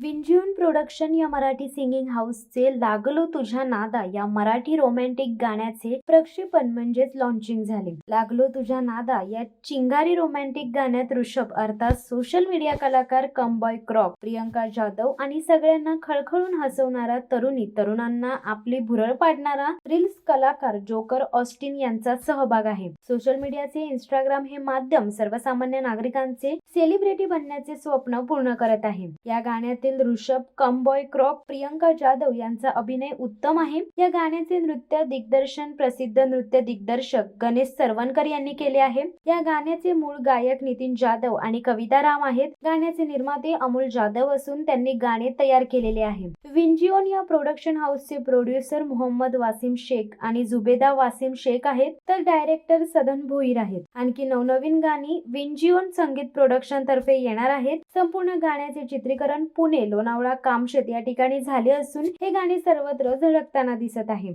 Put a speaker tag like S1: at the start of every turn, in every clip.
S1: विंजिवन production या Marathi singing हाऊसचे लागलो तुझ्या नादा या मराठी रोमॅन्टिक गाण्याचे प्रक्षेपण म्हणजेच लॉन्चिंग झाले. लागलो तुझ्या नादा या चिंगारी रोमॅन्टिक गाण्यात ऋषभ अर्थात सोशल मीडिया कलाकार कम बॉय क्रॉप, प्रियंका जाधव आणि सगळ्यांना खळखळून हसवणारा तरुणांना आपली भुरळ पाडणारा रील्स कलाकार जोकर ऑस्टिन यांचा सहभाग आहे. सोशल मीडियाचे इंस्टाग्राम हे माध्यम सर्वसामान्य नागरिकांचे सेलिब्रिटी बनण्याचे स्वप्न पूर्ण करत आहे. या गाण्यातील ऋषभ, कम बॉय क्रॉप, प्रियंका जाधव यांचा अभिनय उत्तम आहे. या गाण्याचे नृत्य दिग्दर्शन प्रसिद्ध नृत्य दिग्दर्शक गणेश सरवणकर यांनी केले आहे. या गाण्याचे मूळ गायक नितीन जाधव आणि कविता राम आहेत. गाण्याचे निर्माते अमोल जाधव असून त्यांनी गाणे तयार केलेले आहे. विंजिवन या प्रोडक्शन हाऊसचे प्रोड्युसर मोहम्मद वासिम शेख आणि जुबेदा वासिम शेख आहेत, तर डायरेक्टर सदन भोईर आहेत. आणखी नवनवीन गाणी विंजिवन संगीत प्रोडक्शन तर्फे येणार आहेत. संपूर्ण गाण्याचे चित्रीकरण पुणे, लोणावळा, कामशेत या ठिकाणी झाले असून हे गाणे सर्वत्र झळकताना दिसत आहे.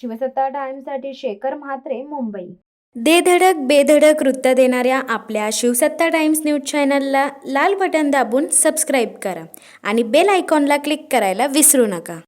S1: शिवसत्ता टाइम्स साठी शेखर म्हात्रे, मुंबई.
S2: दे धडक बेधडक वृत्त देणाऱ्या आपल्या शिवसत्ता टाइम्स न्यूज चॅनलला लाल बटन दाबून सबस्क्राईब करा आणि बेल आयकॉनला क्लिक करायला विसरू नका.